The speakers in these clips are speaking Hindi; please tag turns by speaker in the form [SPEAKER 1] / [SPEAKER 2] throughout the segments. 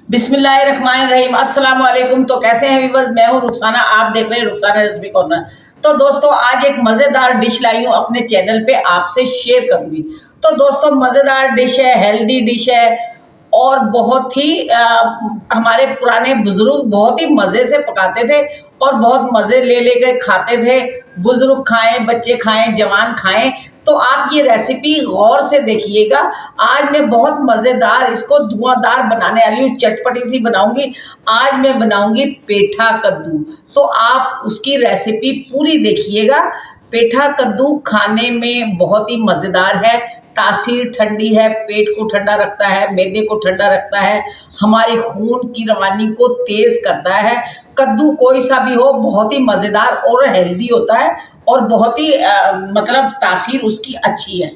[SPEAKER 1] बिस्मिल्लाहिर्रहमानिर्रहीम। अस्सलाम वालेकुम। तो कैसे हैं व्यूअर्स, मैं हूं रुखसाना, आप देख रहे हैं रुखसाना रेसिपी कॉर्नर। तो दोस्तों आज एक मज़ेदार डिश लाई हूं अपने चैनल पे, आपसे शेयर करूंगी। तो दोस्तों मज़ेदार डिश है, हेल्दी डिश है और बहुत ही हमारे पुराने बुजुर्ग बहुत ही मज़े से पकाते थे और बहुत मज़े ले लेके खाते थे। बुजुर्ग खाएं, बच्चे खाएं, जवान खाएं। तो आप ये रेसिपी गौर से देखिएगा। आज मैं बहुत मज़ेदार इसको धुआंधार बनाने वाली हूँ, चटपटी सी बनाऊंगी। आज मैं बनाऊंगी पेठा कद्दू। तो आप उसकी रेसिपी पूरी देखिएगा। पेठा कद्दू खाने में बहुत ही मज़ेदार है, तासीर ठंडी है, पेट को ठंडा रखता है, मैदे को ठंडा रखता है, हमारे खून की रवानी को तेज़ करता है। कद्दू कोई सा भी हो बहुत ही मज़ेदार और हेल्दी होता है और बहुत ही मतलब तासीर उसकी अच्छी है।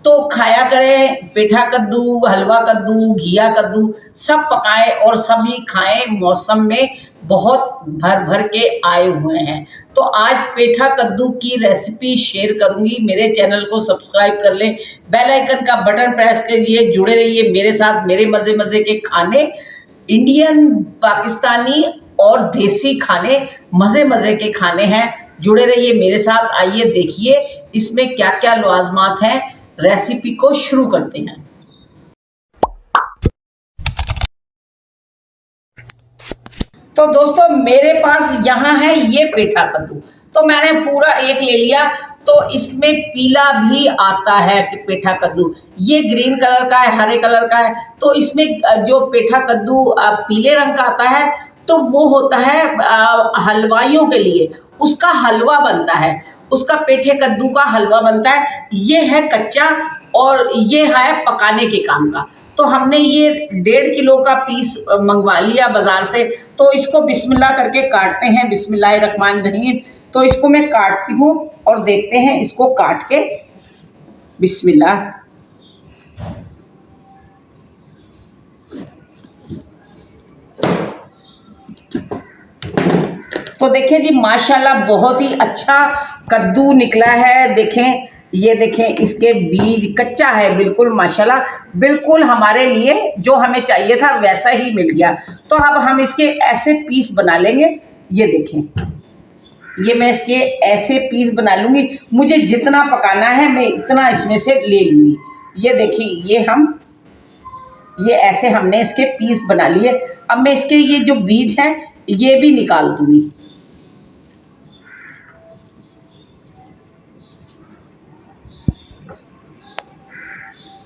[SPEAKER 1] तो खाया करें पेठा कद्दू, हलवा कद्दू, घिया कद्दू, सब पकाएं और सभी खाएं। मौसम में बहुत भर भर के आए हुए हैं। तो आज पेठा कद्दू की रेसिपी शेयर करूंगी। मेरे चैनल को सब्सक्राइब कर लें, बेल आइकन का बटन प्रेस कीजिए, जुड़े रहिए मेरे साथ। मेरे मज़े मज़े के खाने, इंडियन, पाकिस्तानी और देसी खाने, मज़े मज़े के खाने हैं। जुड़े रहिए मेरे साथ। आइए देखिए इसमें क्या क्या लवाजमात हैं। रेसिपी को शुरू करते हैं। तो दोस्तों मेरे पास यहाँ है ये पेठा कद्दू। तो मैंने पूरा एक ले लिया। तो इसमें पीला भी आता है कि पेठा कद्दू, ये ग्रीन कलर का है, हरे कलर का है। तो इसमें जो पेठा कद्दू पीले रंग का आता है तो वो होता है हलवाइयों के लिए, उसका हलवा बनता है, उसका पेठे कद्दू का हलवा बनता है। ये है कच्चा और ये है पकाने के काम का। तो हमने ये 1.5 किलो का पीस मंगवा लिया बाजार से। तो इसको बिस्मिल्लाह करके काटते हैं, बिस्मिल्लाहिर्रहमानिर्रहीम। तो इसको मैं काटती हूँ और देखते हैं इसको काट के। बिस्मिल्लाह। तो देखें जी, माशाल्लाह बहुत ही अच्छा कद्दू निकला है। देखें, ये देखें, इसके बीज कच्चा है बिल्कुल, माशाल्लाह बिल्कुल हमारे लिए जो हमें चाहिए था वैसा ही मिल गया। तो अब हम इसके ऐसे पीस बना लेंगे। ये देखें, ये मैं इसके ऐसे पीस बना लूँगी। मुझे जितना पकाना है मैं इतना इसमें से ले लूँगी। ये देखिए, ये ऐसे हमने इसके पीस बना लिए। अब मैं इसके ये जो बीज हैं ये भी निकाल दूँगी।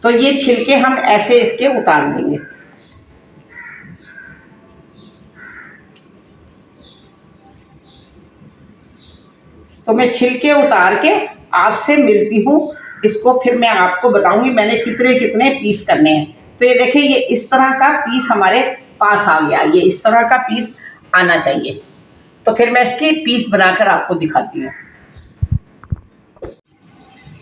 [SPEAKER 1] तो ये छिलके हम ऐसे इसके उतार देंगे। तो मैं छिलके उतार के आपसे मिलती हूँ। इसको फिर मैं आपको बताऊंगी मैंने कितने कितने पीस करने हैं। तो ये देखिए, ये इस तरह का पीस हमारे पास आ गया। ये इस तरह का पीस आना चाहिए। तो फिर मैं इसकी पीस बनाकर आपको दिखाती हूँ।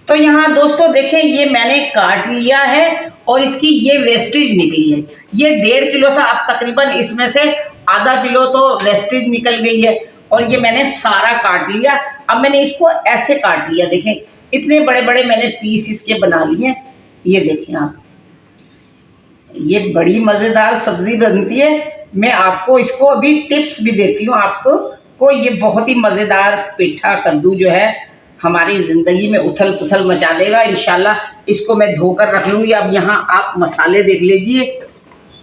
[SPEAKER 1] तो यहाँ दोस्तों देखें, ये मैंने काट लिया है और इसकी ये वेस्टेज निकली है। ये 1.5 किलो था, अब तकरीबन इसमें से आधा किलो तो वेस्टेज निकल गई है। और ये मैंने सारा काट लिया। अब मैंने इसको ऐसे काट लिया। देखें, इतने बड़े बड़े मैंने पीस इसके बना लिए। ये देखें आप, ये बड़ी मज़ेदार सब्जी बनती है। मैं आपको इसको अभी टिप्स भी देती हूँ आपको। ये बहुत ही मज़ेदार पेठा कद्दू जो है हमारी ज़िंदगी में उथल पुथल मचा देगा इंशाल्लाह। इसको मैं धोकर रख लूँगी। अब यहाँ आप मसाले देख लीजिए।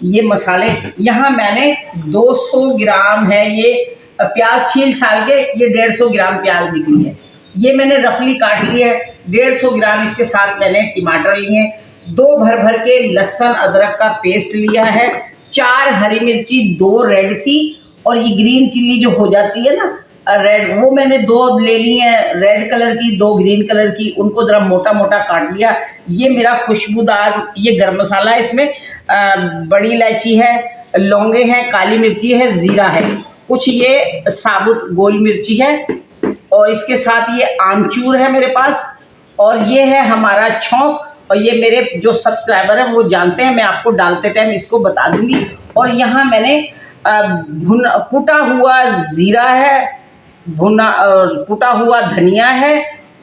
[SPEAKER 1] ये मसाले यहाँ मैंने 200 ग्राम है ये प्याज छील छाल के, ये 150 ग्राम प्याज निकली है। ये मैंने रफली काट ली है। 150 ग्राम इसके साथ मैंने टमाटर लिए हैं। 2 भर भर के लहसुन अदरक का पेस्ट लिया है। 4 हरी मिर्ची, 2 रेड थी और ये ग्रीन चिल्ली जो हो जाती है ना रेड, वो मैंने 2 ले ली हैं, रेड कलर की, 2 ग्रीन कलर की। उनको ज़रा मोटा मोटा काट लिया। ये मेरा खुशबूदार ये गरम मसाला है। इसमें बड़ी इलायची है, लौंगे हैं, काली मिर्ची है, ज़ीरा है, कुछ ये साबुत गोल मिर्ची है और इसके साथ ये आमचूर है मेरे पास। और ये है हमारा छौंक। और ये मेरे जो सब्सक्राइबर हैं वो जानते हैं, मैं आपको डालते टाइम इसको बता दूंगी। और यहाँ मैंने कुटा हुआ ज़ीरा है, कुटा हुआ धनिया है,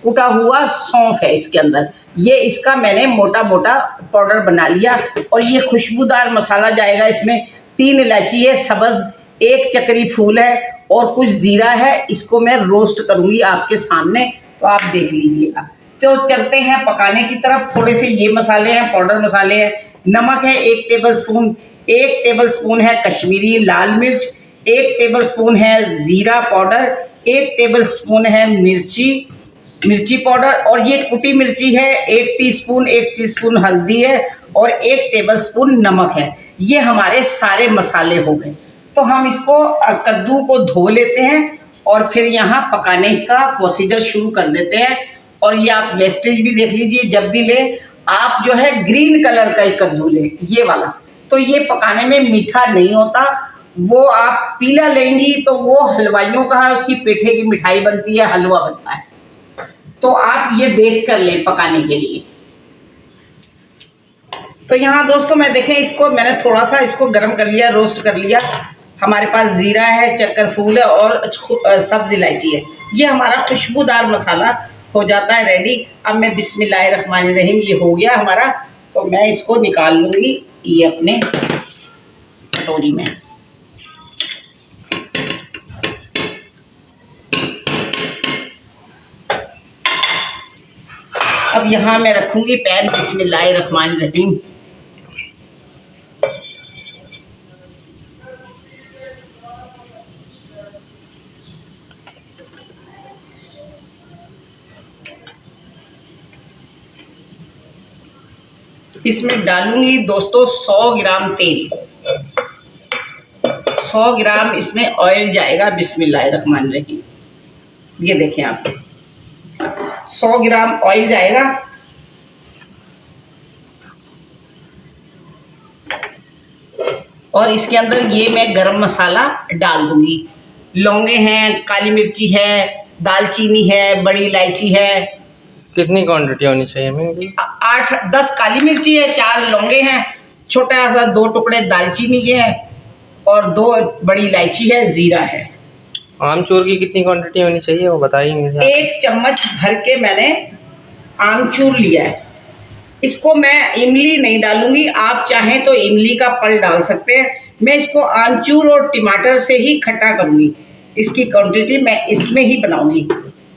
[SPEAKER 1] कुटा हुआ सौंफ है इसके अंदर। ये इसका मैंने मोटा मोटा पाउडर बना लिया। और ये खुशबूदार मसाला जाएगा इसमें। 3 इलायची है सब्ज़, 1 चक्री फूल है और कुछ ज़ीरा है। इसको मैं रोस्ट करूँगी आपके सामने, तो आप देख लीजिएगा। तो चलते हैं पकाने की तरफ। थोड़े से ये मसाले हैं, पाउडर मसाले हैं। नमक है 1 टेबलस्पून, 1 टेबलस्पून है कश्मीरी लाल मिर्च, 1 टेबलस्पून है ज़ीरा पाउडर, 1 टेबलस्पून है मिर्ची पाउडर और ये कुटी मिर्ची है 1 टीस्पून हल्दी है और 1 टेबलस्पून नमक है। ये हमारे सारे मसाले हो गए। तो हम इसको कद्दू को धो लेते हैं और फिर यहाँ पकाने का प्रोसीजर शुरू कर देते हैं। और ये आप वेस्टेज भी देख लीजिए, जब भी ले आप जो है ग्रीन कलर का ही कद्दू ले, ये वाला। तो ये पकाने में मीठा नहीं होता, वो आप पीला लेंगी तो वो हलवाइयों का है, उसकी पेठे की मिठाई बनती है, हलवा बनता है। तो आप ये देख कर लें पकाने के लिए। तो यहाँ दोस्तों मैं देखें, इसको मैंने थोड़ा सा इसको गर्म कर लिया, रोस्ट कर लिया। हमारे पास ज़ीरा है, चक्कर फूल है और सब्ज़ इलायची है। ये हमारा खुशबूदार मसाला हो जाता है रेडी। अब मैं बिस्मिल्लाहिर्रहमानिर्रहीम, ये हो गया हमारा, तो मैं इसको निकाल लूँगी ये अपने कटोरी में। अब यहाँ मैं रखूँगी पैन, बिस्मिल्लाहिर्रहमानिर्रहीम। इसमें डालूंगी दोस्तों 100 ग्राम तेल, 100 ग्राम इसमें ऑयल जाएगा। बिस्मिल्लाहिर्रहमानिर्रहीम, ये देखें आप, 100 ग्राम ऑयल जाएगा। और इसके अंदर ये मैं गरम मसाला डाल दूंगी। लौंगे हैं, काली मिर्ची है, दालचीनी है, बड़ी इलायची है।
[SPEAKER 2] कितनी क्वांटिटी होनी चाहिए मैम?
[SPEAKER 1] 8-10 काली मिर्ची है, 4 लौंगे हैं, छोटा सा 2 टुकड़े दालचीनी के हैं और 2 बड़ी इलायची है, ज़ीरा है।
[SPEAKER 2] आमचूर की कितनी क्वांटिटी होनी चाहिए वो बताइए मुझे।
[SPEAKER 1] 1 चम्मच भर के मैंने आमचूर लिया है। इसको मैं इमली नहीं डालूंगी, आप चाहें तो इमली का पल डाल सकते हैं। मैं इसको आमचूर और टमाटर से ही खट्टा करूँगी। इसकी क्वांटिटी मैं इसमें ही बनाऊंगी,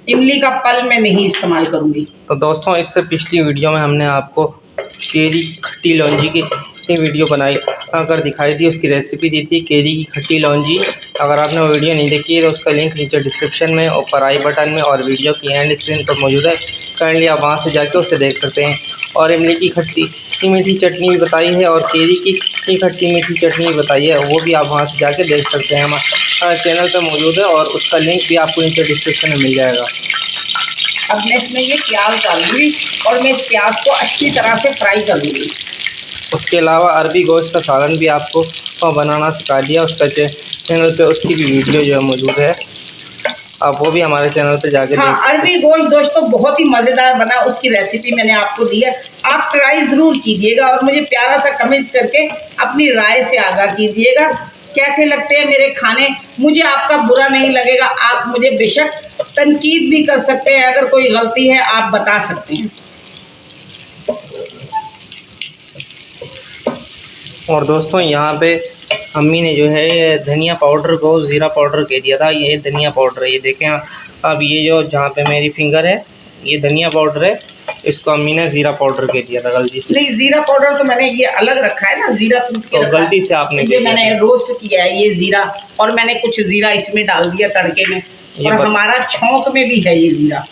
[SPEAKER 1] इमली का पल मैं नहीं इस्तेमाल करूँगी।
[SPEAKER 2] तो दोस्तों, इससे पिछली वीडियो में हमने आपको केरी खट्टी लौंजी की वीडियो बनाई कर दिखाई थी, उसकी रेसिपी दी थी केरी की खट्टी लौंजी। अगर आपने वो वीडियो नहीं देखी है तो उसका लिंक नीचे डिस्क्रिप्शन में, ऊपर आई बटन में और वीडियो की एंड स्क्रीन पर मौजूद है। काइंडली आप वहाँ से जाके उसे देख सकते हैं। और इमली की खट्टी मीठी चटनी भी बताई है और केरी की खट्टी मीठी चटनी भी बताई है, वो भी आप वहाँ से जाके देख सकते हैं। हमारे चैनल पर मौजूद है और उसका लिंक भी आपको नीचे डिस्क्रिप्शन में मिल जाएगा।
[SPEAKER 1] अब मैं इसमें ये प्याज डालूंगी और मैं इस प्याज को अच्छी तरह से फ्राई कर लूँगी।
[SPEAKER 2] उसके अलावा अरबी गोश्त का सालन भी आपको बनाना सिखा दिया, उसका चैनल पे उसकी भी वीडियो जो है मौजूद है, आप वो भी हमारे चैनल पे जाके
[SPEAKER 1] हाँ, अरबी गोश्त दोस्तों बहुत ही मज़ेदार बना, उसकी रेसिपी मैंने आपको दी है। आप ट्राई ज़रूर कीजिएगा और मुझे प्यारा सा कमेंट्स करके अपनी राय से आगाह कीजिएगा। कैसे लगते हैं मेरे खाने, मुझे आपका बुरा नहीं लगेगा। आप मुझे बेशक तनकीद भी कर सकते हैं, अगर कोई गलती है आप बता सकते हैं।
[SPEAKER 2] और दोस्तों, यहाँ पे अम्मी ने जो है धनिया पाउडर को ज़ीरा पाउडर कह दिया था, ये धनिया पाउडर है। ये देखें अब ये जो जहाँ पे मेरी फिंगर है ये धनिया पाउडर है, इसको अम्मी ने ज़ीरा पाउडर कह दिया था गलती से।
[SPEAKER 1] नहीं, ज़ीरा पाउडर तो मैंने ये अलग रखा है ना, ज़ीरा कूट के
[SPEAKER 2] तो गलती से आपने
[SPEAKER 1] ये मैंने रोस्ट किया है ये ज़ीरा, और मैंने कुछ ज़ीरा इसमें डाल दिया तड़के में, और हमारा छौंक में भी है ये ज़ीरा।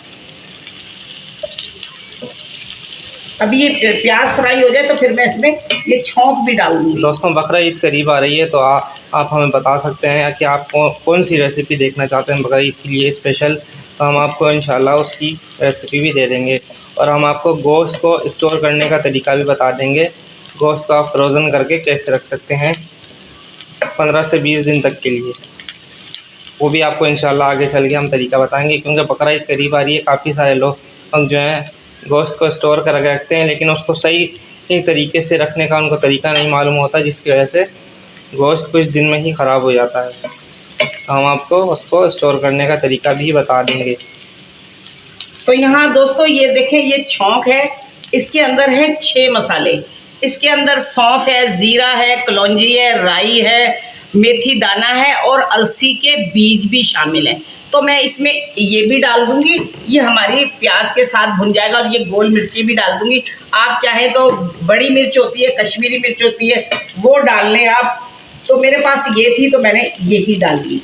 [SPEAKER 1] अभी ये प्याज फ्राई हो जाए तो फिर मैं इसमें ये छौंक भी डाल दूँगी।
[SPEAKER 2] दोस्तों, बकरा ईद करीब आ रही है, तो आप हमें बता सकते हैं कि आप कौन सी रेसिपी देखना चाहते हैं बकरा ईद के लिए स्पेशल, तो हम आपको इंशाल्लाह उसकी रेसिपी भी दे देंगे। और हम आपको गोश्त को स्टोर करने का तरीका भी बता देंगे। गोश्त को आप फ्रोज़न करके कैसे रख सकते हैं 15 से 20 दिन तक के लिए, वो भी आपको इंशाल्लाह आगे चल के हम तरीका बताएंगे। क्योंकि बकरा ईद करीब आ रही है, काफ़ी सारे लोग जो हैं गोश्त को स्टोर कर रखते हैं, लेकिन उसको सही तरीके से रखने का उनको तरीका नहीं मालूम होता, जिसकी वजह से गोश्त कुछ दिन में ही ख़राब हो जाता है। तो हम आपको उसको स्टोर करने का तरीका भी बता देंगे।
[SPEAKER 1] तो यहाँ दोस्तों ये देखें, ये छौंक है, इसके अंदर है 6 मसाले। इसके अंदर सौंफ है, ज़ीरा है, कलौंजी है, राई है, मेथी दाना है और अलसी के बीज भी शामिल हैं। तो मैं इसमें ये भी डाल दूंगी, ये हमारी प्याज के साथ भुन जाएगा। और ये गोल मिर्ची भी डाल दूंगी। आप चाहें तो बड़ी मिर्च होती है, कश्मीरी मिर्च होती है, वो डाल लें आप। तो मेरे पास ये थी तो मैंने यही डाल दी।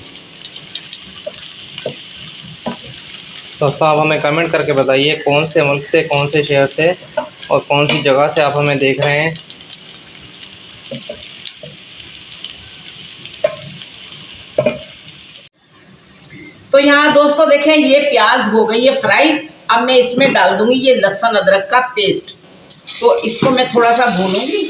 [SPEAKER 2] दोस्तों आप हमें कमेंट करके बताइए कौन से मुल्क से, कौन से शहर से और कौन सी जगह से आप हमें देख रहे हैं।
[SPEAKER 1] तो यहाँ दोस्तों देखें, ये प्याज हो गई है फ्राई। अब मैं इसमें डाल दूंगी ये लहसुन अदरक का पेस्ट। तो इसको मैं थोड़ा सा भूनूंगी।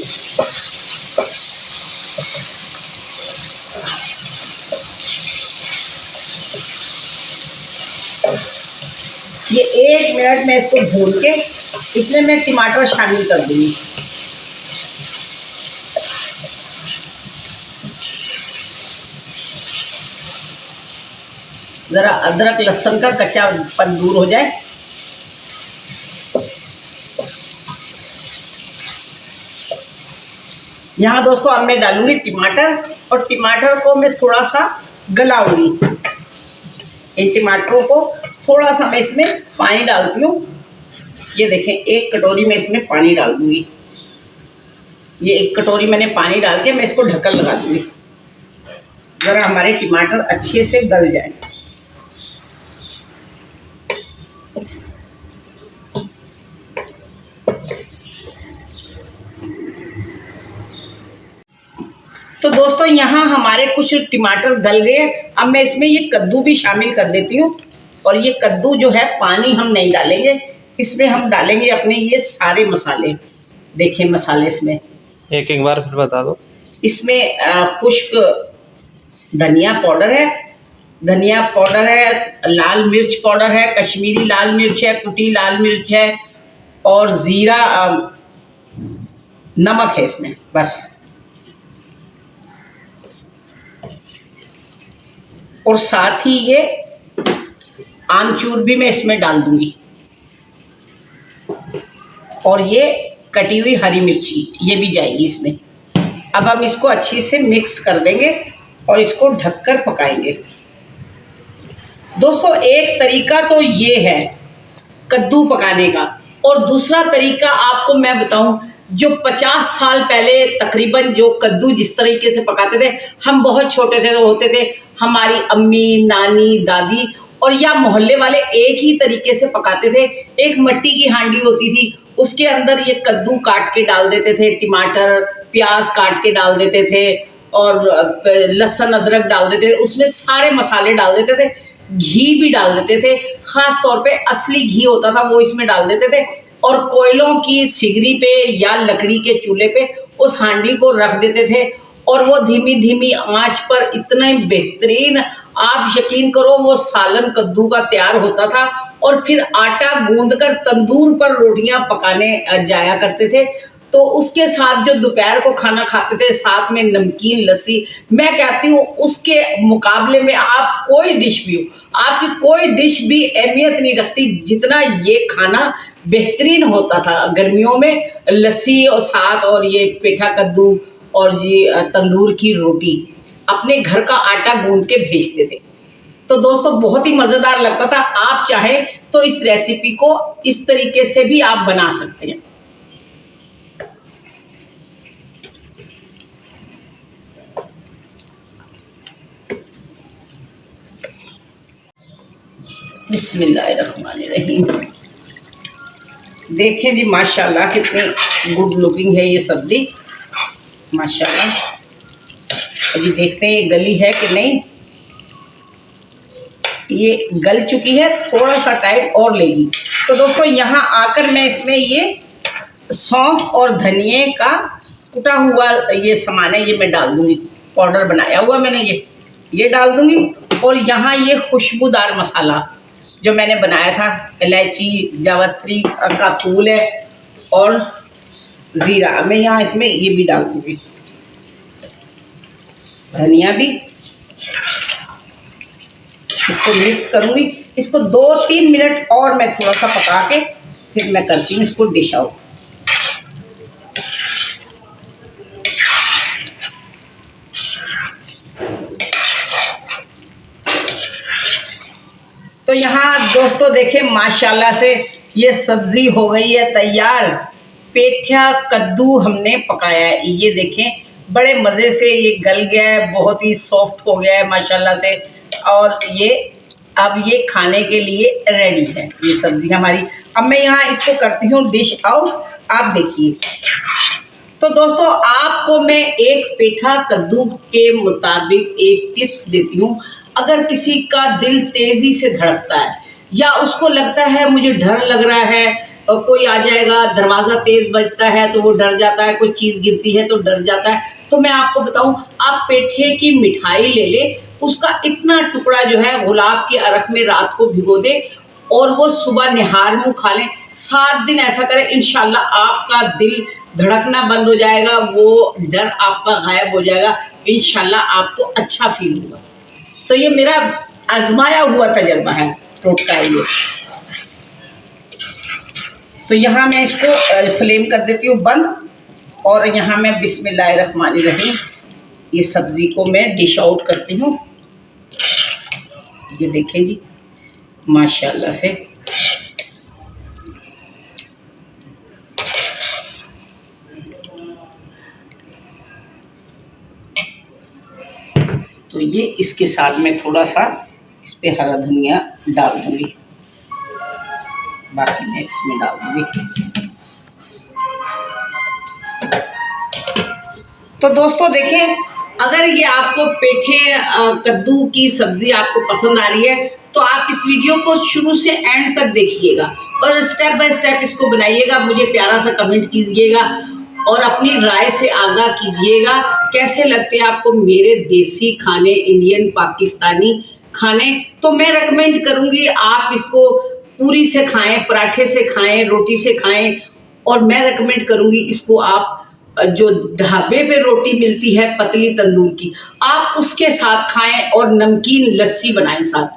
[SPEAKER 1] ये 1 मिनट में इसको भून के इसमें मैं टमाटर शामिल कर दूंगी। ज़रा अदरक लहसुन का कच्चापन दूर हो जाए। यहाँ दोस्तों अब मैं डालूंगी टमाटर, और टमाटर को मैं थोड़ा सा गलाऊंगी। इन टमाटरों को थोड़ा सा मैं इसमें पानी डालती हूँ। ये देखें, 1 कटोरी में इसमें पानी डाल दूंगी। ये 1 कटोरी मैंने पानी डाल के मैं इसको ढक्कन लगा दूंगी, ज़रा हमारे टमाटर अच्छे से गल जाए। तो दोस्तों यहाँ हमारे कुछ टमाटर गल गए। अब मैं इसमें ये कद्दू भी शामिल कर देती हूँ। और ये कद्दू जो है, पानी हम नहीं डालेंगे, इसमें हम डालेंगे अपने ये सारे मसाले। देखें मसाले इसमें
[SPEAKER 2] एक बार फिर बता दो।
[SPEAKER 1] इसमें खुश्क धनिया पाउडर है, लाल मिर्च पाउडर है, कश्मीरी लाल मिर्च है, कुटी लाल मिर्च है, और ज़ीरा, नमक है इसमें बस। और साथ ही ये आमचूर भी मैं इसमें डाल दूंगी। और ये कटी हुई हरी मिर्ची, ये भी जाएगी इसमें। अब हम इसको अच्छी से मिक्स कर देंगे और इसको ढककर पकाएंगे। दोस्तों एक तरीका तो ये है कद्दू पकाने का, और दूसरा तरीका आपको मैं बताऊं, जो 50 साल पहले तकरीबन जो कद्दू जिस तरीके से पकाते थे, हम बहुत छोटे थे तो होते थे, हमारी अम्मी, नानी, दादी और या मोहल्ले वाले एक ही तरीके से पकाते थे। एक मिट्टी की हांडी होती थी, उसके अंदर ये कद्दू काट के डाल देते थे, टमाटर प्याज काट के डाल देते थे, और लहसुन अदरक डाल देते थे, उसमें सारे मसाले डाल देते थे, घी भी डाल देते थे। ख़ास तौर पे असली घी होता था वो इसमें डाल देते थे, और कोयलों की सिगरी पे या लकड़ी के चूल्हे पे उस हांडी को रख देते थे, और वो धीमी धीमी आंच पर इतना बेहतरीन, आप यकीन करो, वो सालन कद्दू का तैयार होता था। और फिर आटा गूंदकर तंदूर पर रोटियां पकाने जाया करते थे। तो उसके साथ जो दोपहर को खाना खाते थे, साथ में नमकीन लस्सी, मैं कहती हूँ उसके मुकाबले में आप कोई डिश भी हो, आपकी कोई डिश भी अहमियत नहीं रखती जितना ये खाना बेहतरीन होता था। गर्मियों में लस्सी और साथ, और ये पेठा कद्दू और जी तंदूर की रोटी, अपने घर का आटा गूंद के भेजते थे। तो दोस्तों बहुत ही मज़ेदार लगता था। आप चाहें तो इस रेसिपी को इस तरीके से भी आप बना सकते हैं। बिस्मिल्लाहिर्रहमानिर्रहीम। देखें जी माशाल्लाह कितनी गुड लुकिंग है ये सब्ज़ी, माशाल्लाह। अभी देखते हैं ये गली है कि नहीं। ये गल चुकी है, थोड़ा सा टाइम और लेगी। तो दोस्तों यहाँ आकर मैं इसमें ये सौंफ और धनिए का कुटा हुआ ये सामान है, ये मैं डाल दूँगी। पाउडर बनाया हुआ मैंने ये डाल दूँगी। और यहाँ ये खुशबूदार मसाला जो मैंने बनाया था, इलायची, जावित्री का फूल है और ज़ीरा, मैं यहाँ इसमें ये भी डाल दूँगी, धनिया भी। इसको मिक्स करूँगी। इसको 2-3 मिनट और मैं थोड़ा सा पका के फिर मैं करती हूँ इसको डिश आउट। तो यहाँ दोस्तों देखें माशाल्लाह से ये सब्जी हो गई है तैयार। पेठा कद्दू हमने पकाया है, ये देखें बड़े मज़े से ये गल गया है, बहुत ही सॉफ्ट हो गया है माशाल्लाह से। और ये अब ये खाने के लिए रेडी है ये सब्जी हमारी। अब मैं यहाँ इसको करती हूँ डिश आउट, आप देखिए। तो दोस्तों आपको मैं एक पेठा कद्दू के मुताबिक एक टिप्स देती हूँ। अगर किसी का दिल तेज़ी से धड़कता है या उसको लगता है मुझे डर लग रहा है, कोई आ जाएगा, दरवाज़ा तेज़ बजता है तो वो डर जाता है, कोई चीज़ गिरती है तो डर जाता है, तो मैं आपको बताऊं आप पेठे की मिठाई ले ले, उसका इतना टुकड़ा जो है गुलाब के अरक में रात को भिगो दे और वो सुबह निहार मुँह खा लें। 7 दिन ऐसा करें, इंशाल्लाह आपका दिल धड़कना बंद हो जाएगा, वो डर आपका गायब हो जाएगा, इंशाल्लाह आपको अच्छा फील होगा। तो ये मेरा आजमाया हुआ तजर्बा है टोटका ये। तो यहाँ मैं इसको फ्लेम कर देती हूँ बंद और यहाँ मैं बिस्मिल्लाहिर्रहमानिर्रहीम ये सब्ज़ी को मैं डिश आउट करती हूँ। ये देखें जी माशाल्लाह से। तो ये इसके साथ में थोड़ा सा इस पे हरा धनिया डाल दूँगी, बाकी मैं इसमें डाल दूँगी। तो दोस्तों देखें अगर ये आपको पेठे कद्दू की सब्ज़ी आपको पसंद आ रही है तो आप इस वीडियो को शुरू से एंड तक देखिएगा और स्टेप बाय स्टेप इसको बनाइएगा। मुझे प्यारा सा कमेंट कीजिएगा और अपनी राय से आगाह कीजिएगा कैसे लगते हैं आपको मेरे देसी खाने, इंडियन पाकिस्तानी खाने। तो मैं रेकमेंड करूँगी आप इसको पूरी से खाएं, पराठे से खाएं, रोटी से खाएं। और मैं रेकमेंड करूँगी इसको आप जो ढाबे पे रोटी मिलती है पतली तंदूर की, आप उसके साथ खाएं और नमकीन लस्सी बनाएं साथ,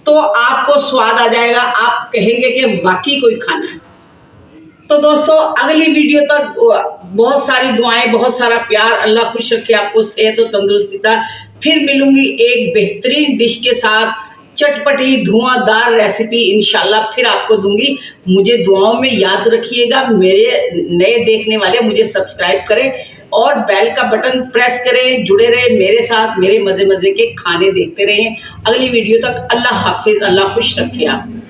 [SPEAKER 1] तो आपको स्वाद आ जाएगा, आप कहेंगे कि वाकई कोई खाना है। तो दोस्तों अगली वीडियो तक बहुत सारी दुआएं, बहुत सारा प्यार, अल्लाह खुश रखे आपको, सेहत और तंदुरुस्ती का। फिर मिलूंगी एक बेहतरीन डिश के साथ, चटपटी धुआंधार रेसिपी इंशाल्लाह फिर आपको दूंगी। मुझे दुआओं में याद रखिएगा। मेरे नए देखने वाले मुझे सब्सक्राइब करें और बेल का बटन प्रेस करें, जुड़े रहें मेरे साथ, मेरे मज़े मज़े के खाने देखते रहें। अगली वीडियो तक अल्लाह हाफिज़, अल्लाह खुश रखे आप।